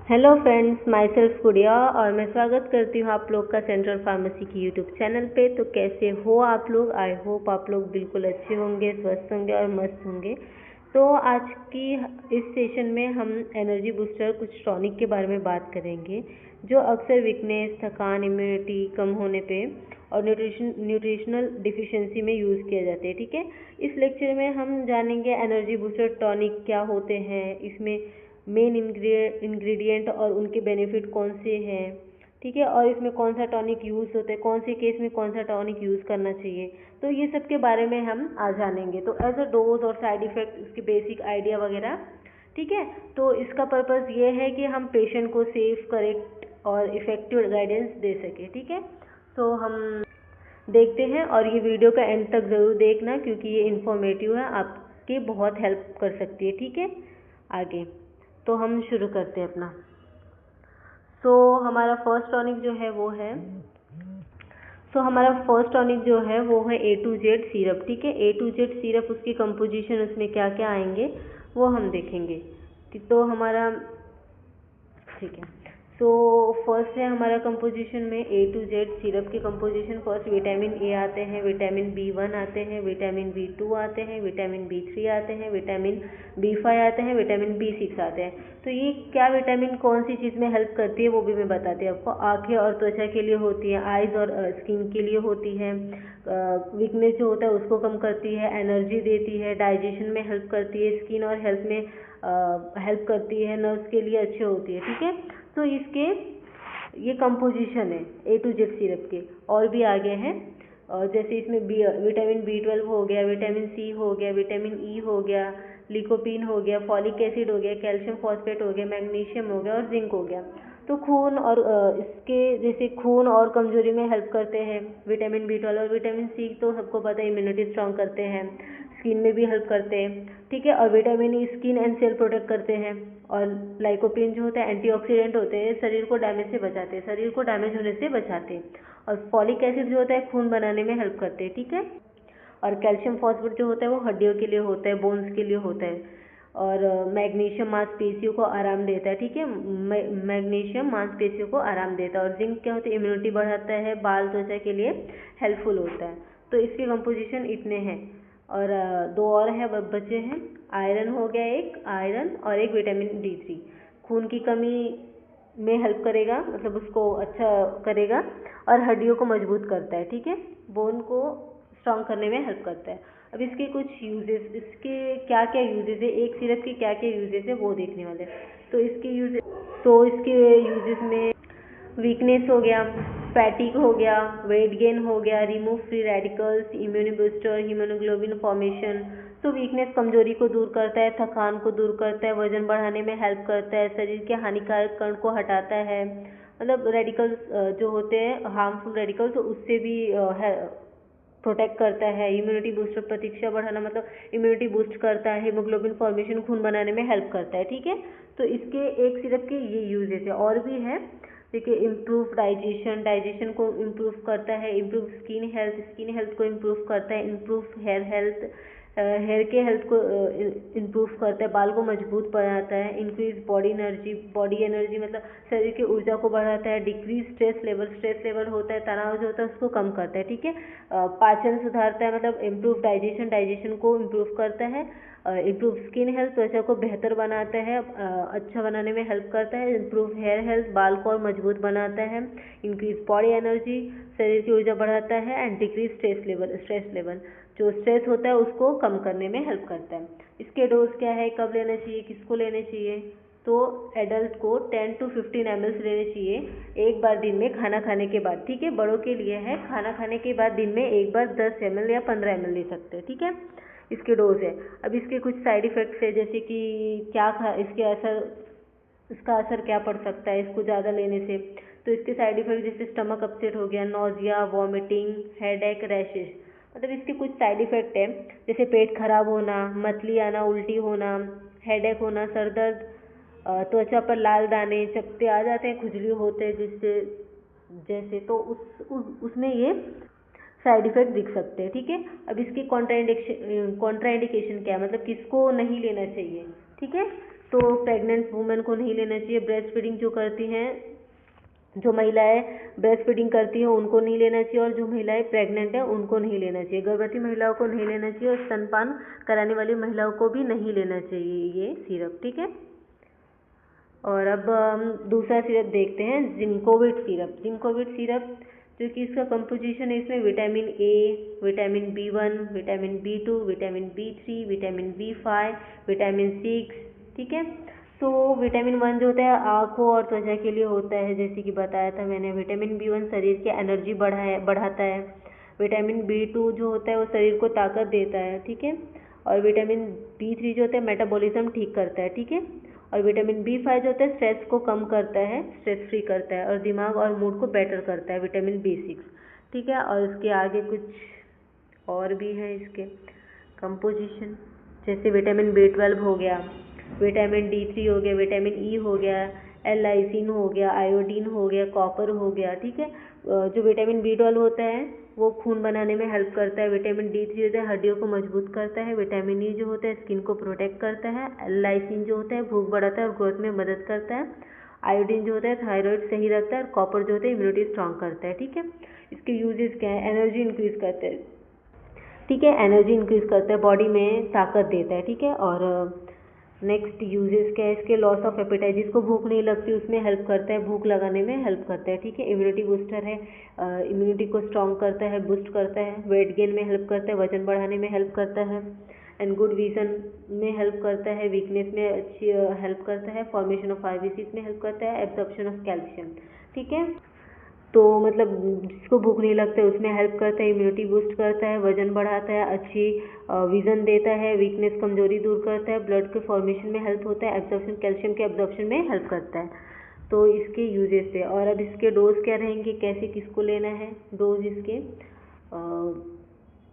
Hello friends, my self गुड़िया और मैं स्वागत करती हूँ आप लोग का सेंट्रल फार्मेसी की यूट्यूब चैनल पे। तो कैसे हो आप लोग? आई होप आप लोग बिल्कुल अच्छे होंगे, स्वस्थ होंगे और मस्त होंगे। तो आज की इस सेशन में हम एनर्जी बूस्टर कुछ टॉनिक के बारे में बात करेंगे जो अक्सर वीकनेस, थकान, इम्यूनिटी कम होने पे और न्यूट्रिशनल डिफिशिएंसी में यूज़ किया जाते हैं। ठीक है, इस लेक्चर में हम जानेंगे एनर्जी बूस्टर टॉनिक क्या होते हैं, इसमें मेन इंग्रेडिएंट और उनके बेनिफिट कौन से हैं। ठीक है, और इसमें कौन सा टॉनिक यूज़ होता है, कौन से केस में कौन सा टॉनिक यूज़ करना चाहिए, तो ये सब के बारे में हम आज जानेंगे। तो एज अ डोज और साइड इफ़ेक्ट, उसके बेसिक आइडिया वगैरह। ठीक है, तो इसका पर्पज़ ये है कि हम पेशेंट को सेफ, करेक्ट और इफ़ेक्टिव गाइडेंस दे सके। ठीक है, तो हम देखते हैं और ये वीडियो का एंड तक ज़रूर देखना क्योंकि ये इन्फॉर्मेटिव है, आपकी बहुत हेल्प कर सकती है। ठीक है, आगे तो हम शुरू करते हैं अपना। हमारा फर्स्ट टॉनिक जो है वो है A to Z सिरप। ठीक है, A to Z सिरप, उसकी कंपोजिशन, उसमें क्या क्या आएंगे वो हम देखेंगे। तो हमारा ठीक है, फर्स्ट है हमारा कंपोजिशन में A to Z सिरप की कंपोजिशन। फर्स्ट विटामिन ए आते हैं, विटामिन B1 आते हैं, विटामिन B2 आते हैं, विटामिन B3 आते हैं, विटामिन B5 आते हैं, विटामिन B6 आते हैं। तो ये क्या विटामिन कौन सी चीज़ में हेल्प करती है वो भी मैं बताती हूँ आपको। आँखें और त्वचा के लिए होती है, आइज़ और स्किन के लिए होती है, वीकनेस जो होता है उसको कम करती है, एनर्जी देती है, डाइजेशन में हेल्प करती है, स्किन और हेल्थ में हेल्प करती है, नर्व्स के लिए अच्छी होती है। ठीक है, तो इसके ये कंपोजिशन है A to Z सिरप के। और भी आगे हैं, जैसे इसमें विटामिन B12 हो गया, विटामिन C हो गया, विटामिन E हो गया, लिकोपीन हो गया, फॉलिक एसिड हो गया, कैल्शियम फॉस्फेट हो गया, मैग्नीशियम हो गया और जिंक हो गया। तो खून और इसके जैसे खून और कमजोरी में हेल्प करते हैं विटामिन B12 और विटामिन C, तो सबको पता है इम्यूनिटी स्ट्रांग करते हैं, स्किन में भी हेल्प करते हैं। ठीक है, और vitamin E skin and cell protect करते हैं, और लाइकोपीन जो होता है एंटीऑक्सीडेंट होते हैं, शरीर को डैमेज से बचाते हैं, शरीर को डैमेज होने से बचाते हैं। और फॉलिक एसिड जो होता है खून बनाने में हेल्प करते हैं। ठीक है, और कैल्शियम फॉस्फेट जो होता है वो हड्डियों के लिए होता है, बोन्स के लिए होता है। और मैग्नीशियम मांसपेशियों को आराम देता है। ठीक है, मैग्नीशियम मांसपेशियों को आराम देता है। और जिंक क्या होता है, इम्यूनिटी बढ़ाता है, बाल त्वचा के लिए हेल्पफुल होता है। तो इसके कंपोजिशन इतने हैं, और दो और है बचे हैं। आयरन हो गया, एक आयरन और एक विटामिन D3, खून की कमी में हेल्प करेगा, मतलब उसको अच्छा करेगा, और हड्डियों को मजबूत करता है। ठीक है, बोन को स्ट्रॉन्ग करने में हेल्प करता है। अब इसके कुछ यूजेस, इसके क्या क्या यूजेस है, एक सिरप के क्या क्या यूजेस है वो देखने वाले। तो इसके यूजेस में वीकनेस हो गया, फैटिक हो गया, वेट गेन हो गया, remove free radicals, immune booster, haemoglobin formation. तो वीकनेस कमजोरी को दूर करता है, थकान को दूर करता है, वजन बढ़ाने में हेल्प करता है, शरीर के हानिकारक कण को हटाता है, मतलब रेडिकल्स जो होते हैं हार्मफुल रेडिकल्स, तो उससे भी प्रोटेक्ट करता है। इम्यूनिटी बूस्टर, प्रतीक्षा बढ़ाना मतलब इम्यूनिटी बूस्ट करता है, हीमोग्लोबिन फॉर्मेशन खून बनाने में हेल्प करता है। ठीक है, तो इसके एक सिरप के ये यूजेस है। और भी है, देखिए, इम्प्रूव डाइजेशन, डाइजेशन को इम्प्रूव करता है, improve skin health, skin health को इम्प्रूव करता है, इम्प्रूव हेयर हेल्थ, हेयर के हेल्थ को इम्प्रूव करता है, बाल को मजबूत बनाता है, इंक्रीज बॉडी एनर्जी मतलब शरीर की ऊर्जा को बढ़ाता है, डिक्रीज स्ट्रेस लेवल होता है, तनाव जो होता है उसको कम करता है। ठीक है, पाचन सुधारता है, मतलब इम्प्रूव डाइजेशन को इम्प्रूव करता है, इम्प्रूव स्किन हेल्थ, त्वचा को बेहतर बनाता है, अच्छा बनाने में हेल्प करता है, इम्प्रूव हेयर हेल्थ, बाल को और मजबूत बनाता है, इंक्रीज बॉडी एनर्जी, शरीर की ऊर्जा बढ़ाता है, एंड डिक्रीज स्ट्रेस लेवल, जो स्ट्रेस होता है उसको कम करने में हेल्प करता है। इसके डोज क्या है, कब लेना चाहिए, किसको लेने चाहिए? तो एडल्ट को 10 to 15 ml लेने चाहिए एक बार दिन में खाना खाने के बाद। ठीक है, बड़ों के लिए है, खाना खाने के बाद दिन में एक बार 10 ml या 15 ml ले सकते हैं। ठीक है, इसके डोज है। अब इसके कुछ साइड इफ़ेक्ट्स है, जैसे कि इसका असर क्या पड़ सकता है इसको ज़्यादा लेने से। तो इसके साइड इफ़ेक्ट जैसे स्टमक अपसेट हो गया, नोजिया, वॉमिटिंग, हेडेक, रैशेस, मतलब इसके कुछ साइड इफ़ेक्ट है, जैसे पेट खराब होना, मतली आना, उल्टी होना, हेडेक होना, सर दर्द, त्वचा पर लाल दाने, चकत्ते आ जाते हैं, खुजली होते हैं जिससे जैसे, तो उसमें ये साइड इफ़ेक्ट दिख सकते हैं। ठीक है, अब इसकी कॉन्ट्राइंडिकेशन क्या है, मतलब किसको नहीं लेना चाहिए। ठीक है, तो प्रेग्नेंट वुमेन को नहीं लेना चाहिए। ब्रेस्ट फीडिंग जो करती हैं, जो महिलाएं ब्रेस्ट फीडिंग करती हैं उनको नहीं लेना चाहिए, और जो महिलाएं प्रेग्नेंट हैं उनको नहीं लेना चाहिए। गर्भवती महिलाओं को नहीं लेना चाहिए, और स्तनपान कराने वाली महिलाओं को भी नहीं लेना चाहिए ये सिरप, ठीक है। और अब हम दूसरा सिरप देखते हैं, जिंकोविट सिरप। जिंकोविट सिरप जो कि इसका कंपोजिशन है, इसमें vitamin A, vitamin B1, vitamin B2, vitamin B3, vitamin B5, vitamin 6, ठीक है। तो विटामिन 1 जो होता है आँखों और त्वचा के लिए होता है, जैसे कि बताया था मैंने। विटामिन B1 शरीर की एनर्जी बढ़ाता है। विटामिन B2 जो होता है वो शरीर को ताकत देता है, ठीक है। और विटामिन B3 जो होता है मेटाबॉलिज्म ठीक करता है, ठीक है। और विटामिन B5 जो होता है स्ट्रेस को कम करता है, स्ट्रेस फ्री करता है, और दिमाग और मूड को बेटर करता है, विटामिन B6, ठीक है। और इसके आगे कुछ और भी है इसके कंपोजिशन, जैसे विटामिन B12 हो गया, विटामिन D3 हो गया, विटामिन ई हो गया, L-लाइसिन हो गया, आयोडीन हो गया, कॉपर हो गया, ठीक है। जो विटामिन B12 होता है वो खून बनाने में हेल्प करता है। विटामिन D3 होता है हड्डियों को मजबूत करता है। विटामिन ई जो होता है स्किन को प्रोटेक्ट करता है। L-लाइसिन जो होता है भूख बढ़ाता है और ग्रोथ में मदद करता है। आयोडीन जो होता है थायराइड सही रखता है। और कॉपर जो होता है इम्यूनिटी स्ट्रांग करता है, ठीक है। इसके यूजेस क्या है, एनर्जी इंक्रीज करता है, ठीक है, एनर्जी इंक्रीज करता है, बॉडी में ताकत देता है, ठीक है। और नेक्स्ट यूजेस क्या है इसके, लॉस ऑफ एपेटाइट, जिसको भूख नहीं लगती उसमें हेल्प करता है, भूख लगाने में हेल्प करता है, ठीक है। इम्यूनिटी बूस्टर है, इम्यूनिटी को स्ट्रॉन्ग करता है, बूस्ट करता है। वेट गेन में हेल्प करता है, वजन बढ़ाने में हेल्प करता है। एंड गुड विजन में हेल्प करता है, वीकनेस में अच्छी हेल्प करता है, फॉर्मेशन ऑफ आईबीसीज में हेल्प करता है, एब्जॉर्प्शन ऑफ कैल्शियम, ठीक है। तो मतलब जिसको भूख नहीं लगता है उसमें हेल्प करता है, इम्यूनिटी बूस्ट करता है, वजन बढ़ाता है, अच्छी विजन देता है, वीकनेस कमजोरी दूर करता है, ब्लड के फॉर्मेशन में हेल्प होता है, एब्जॉर्प्शन कैल्शियम के एब्जॉर्प्शन में हेल्प करता है। तो इसके यूजेस थे। और अब इसके डोज क्या रहेंगे, कैसे किसको लेना है डोज इसके,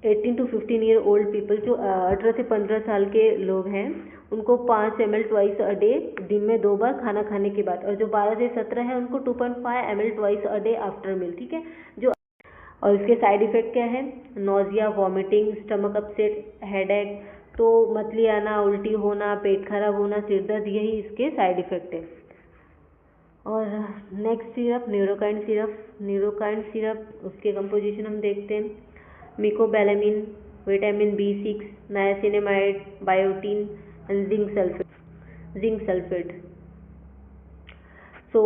18 to 15 ईयर ओल्ड पीपल, जो 18 से 15 साल के लोग हैं उनको 5 ml ट्वाइस अ डे, दिन में 2 बार खाना खाने के बाद। और जो 12 से 17 है उनको 2.5 ml twice a day after meal, ठीक है। जो और इसके साइड इफेक्ट क्या है, nausea, vomiting, stomach upset, headache, तो मतली आना, उल्टी होना, पेट खराब होना, सिर दर्द, यही इसके साइड इफेक्ट है। और next syrup Neurokine syrup. Neurokine syrup उसके कंपोजिशन हम देखते हैं, mecobalamin, vitamin B6, niacinamide, biotin and zinc sulphate. So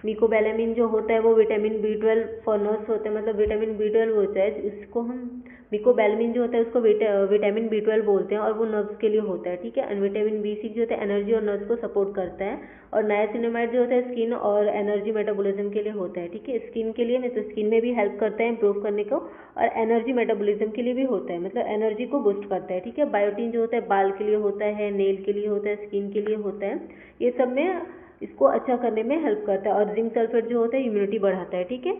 mecobalamin जो होता है वो विटामिन B12 फॉर नर्व्स होता है, मतलब विटामिन B12 होता है, उसको हम मिकोबैलेमिन जो होता है उसको विटामिन B12 बोलते हैं, और वो नर्व्स के लिए होता है, ठीक है। एंड विटामिन B6 जो होता है एनर्जी और नर्व्स को सपोर्ट करता है। और नायासिनामाइड जो होता है स्किन और एनर्जी मेटाबॉलिज्म के लिए होता है, ठीक है। स्किन के लिए नहीं तो स्किन में भी हेल्प करता है इंप्रूव करने को, और एनर्जी मेटाबॉलिज्म के लिए भी होता है, मतलब एनर्जी को बूस्ट करता है, ठीक है। बायोटीन जो होता है बाल के लिए होता है, नेल के लिए होता है, स्किन के लिए होता है, ये सब में इसको अच्छा करने में हेल्प करता है। और जिंक सल्फेट जो होता है इम्यूनिटी बढ़ाता है, ठीक है,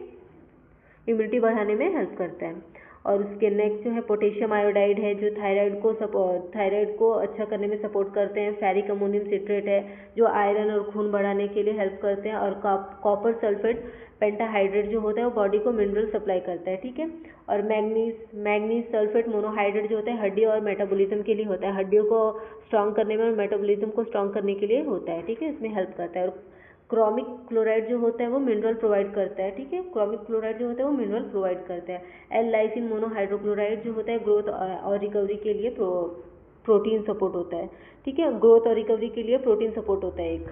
इम्यूनिटी बढ़ाने में हेल्प करता है। और उसके नेक्स्ट जो है पोटेशियम आयोडाइड है, जो थायराइड को अच्छा करने में सपोर्ट करते हैं। फेरिक अमोनियम सिट्रेट है जो आयरन और खून बढ़ाने के लिए हेल्प करते हैं। और कॉपर सल्फेट पेंटाहाइड्रेट जो होता है वो बॉडी को मिनरल सप्लाई करता है, ठीक है। और मैग्नीज सल्फेट मोनोहाइड्रेट जो होता है हड्डी और मेटाबॉलिज्म के लिए होता है, हड्डियों को स्ट्रॉन्ग करने में और मेटाबॉलिज्म को स्ट्रॉन्ग करने के लिए होता है, ठीक है, इसमें हेल्प करता है। और क्रोमिक क्लोराइड जो होता है वो मिनरल प्रोवाइड करता है, ठीक है, क्रोमिक क्लोराइड जो होता है वो मिनरल प्रोवाइड करता है। L-लाइसिन मोनोहाइड्रोक्लोराइड जो होता है ग्रोथ और रिकवरी के लिए प्रोटीन सपोर्ट होता है, ठीक है, ग्रोथ और रिकवरी के लिए प्रोटीन सपोर्ट होता है एक,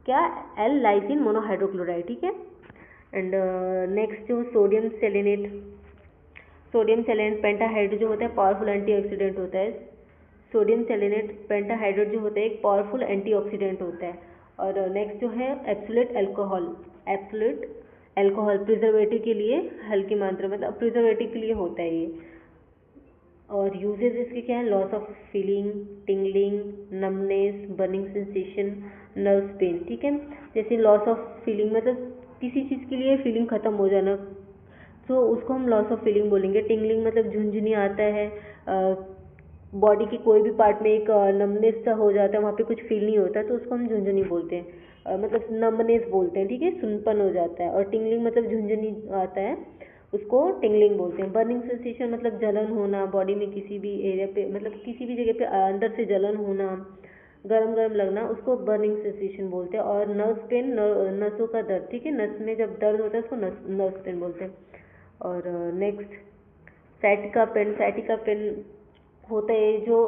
क्या, L-लाइसिन मोनोहाइड्रोक्लोराइड, ठीक है। एंड नेक्स्ट जो सोडियम सेलेनेट पेंटाहाइड्रेट जो होता है पावरफुल एंटीऑक्सीडेंट होता है। सोडियम सेलेनेट पेंटाहाइड्रेट जो होता है एक पावरफुल एंटीऑक्सीडेंट होता है। और नेक्स्ट जो है एब्सोल्यूट अल्कोहल प्रिजर्वेटिव के लिए हल्की मात्रा, मतलब प्रिजर्वेटिव के लिए होता है ये। और यूजेस इसके क्या है, loss of feeling, tingling, numbness, burning sensation, nerves pain, ठीक है। जैसे लॉस ऑफ फीलिंग मतलब किसी चीज़ के लिए फीलिंग खत्म हो जाना, तो उसको हम लॉस ऑफ फीलिंग बोलेंगे। टिंगलिंग मतलब झुंझुनी आता है, बॉडी की कोई भी पार्ट में एक नमनेस सा हो जाता है, वहाँ पे कुछ फील नहीं होता, तो उसको हम झुंझुनी बोलते हैं, मतलब नमनेस बोलते हैं, ठीक है, सुनपन हो जाता है। और टिंगलिंग मतलब झुंझुनी आता है, उसको टिंगलिंग बोलते हैं। बर्निंग सेंसेशन मतलब जलन होना, बॉडी में किसी भी एरिया पे, मतलब किसी भी जगह पे अंदर से जलन होना, गरम गरम लगना, उसको बर्निंग सेंसेशन बोलते हैं। और नर्व पेन, नसों का दर्द, ठीक है, नस में जब दर्द होता है उसको नर्व पेन बोलते हैं। और next sciatica pain. Sciatica pain होता है जो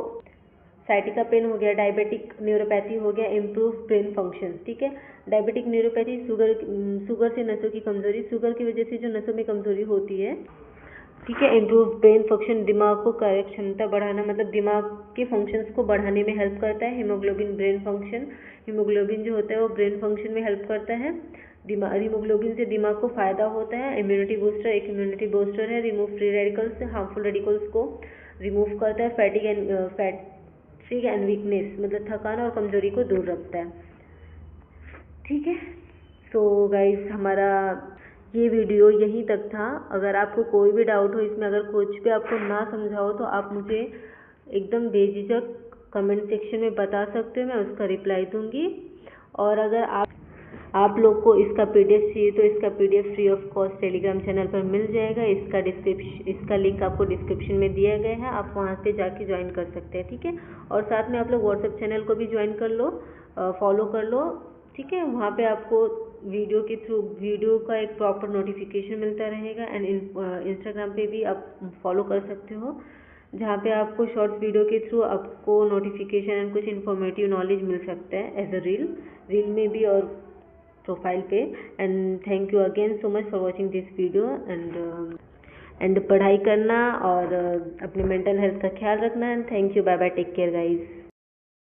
साइटिका पेन हो गया, डायबिटिक न्यूरोपैथी हो गया, इम्प्रूव ब्रेन फंक्शन, ठीक है। डायबिटिक न्यूरोपैथी शुगर से नसों की कमजोरी, शुगर की वजह से जो नसों में कमजोरी होती है, ठीक है। इम्प्रूव ब्रेन फंक्शन, दिमाग को कार्य क्षमता बढ़ाना, मतलब दिमाग के फंक्शंस को बढ़ाने में हेल्प करता है। हीमोग्लोबिन ब्रेन फंक्शन, हीमोग्लोबिन जो होता है वो ब्रेन फंक्शन में हेल्प करता है। हीमोग्लोबिन से दिमाग को फायदा होता है। इम्यूनिटी बूस्टर, एक इम्यूनिटी बूस्टर है, remove free radicals, harmful radicals को रिमूव करता है। फैटिग एंड वीकनेस, मतलब थकान और कमजोरी को दूर रखता है, ठीक है। सो गाइस, हमारा ये वीडियो यहीं तक था। अगर आपको कोई भी डाउट हो इसमें, अगर कुछ भी आपको ना समझा हो तो आप मुझे एकदम बेझिझक कमेंट सेक्शन में बता सकते हो, मैं उसका रिप्लाई दूंगी। और अगर आप लोग को इसका पीडीएफ चाहिए तो इसका PDF free of cost Telegram channel पर मिल जाएगा। इसका लिंक आपको डिस्क्रिप्शन में दिया गया है, आप वहाँ से जाके ज्वाइन कर सकते हैं, ठीक है। और साथ में आप लोग व्हाट्सएप चैनल को भी ज्वाइन कर लो, फॉलो कर लो, ठीक है। वहाँ पे आपको वीडियो के थ्रू वीडियो का एक प्रॉपर नोटिफिकेशन मिलता रहेगा। एंड इंस्टाग्राम पे भी आप फॉलो कर सकते हो, जहाँ पे आपको शॉर्ट्स वीडियो के थ्रू आपको नोटिफिकेशन एंड कुछ इन्फॉर्मेटिव नॉलेज मिल सकता है एज अ रील में भी और प्रोफाइल पे। And thank you again so much for watching this video. And पढ़ाई करना और अपने मेंटल हेल्थ का ख्याल रखना। And thank you, bye bye, take care guys.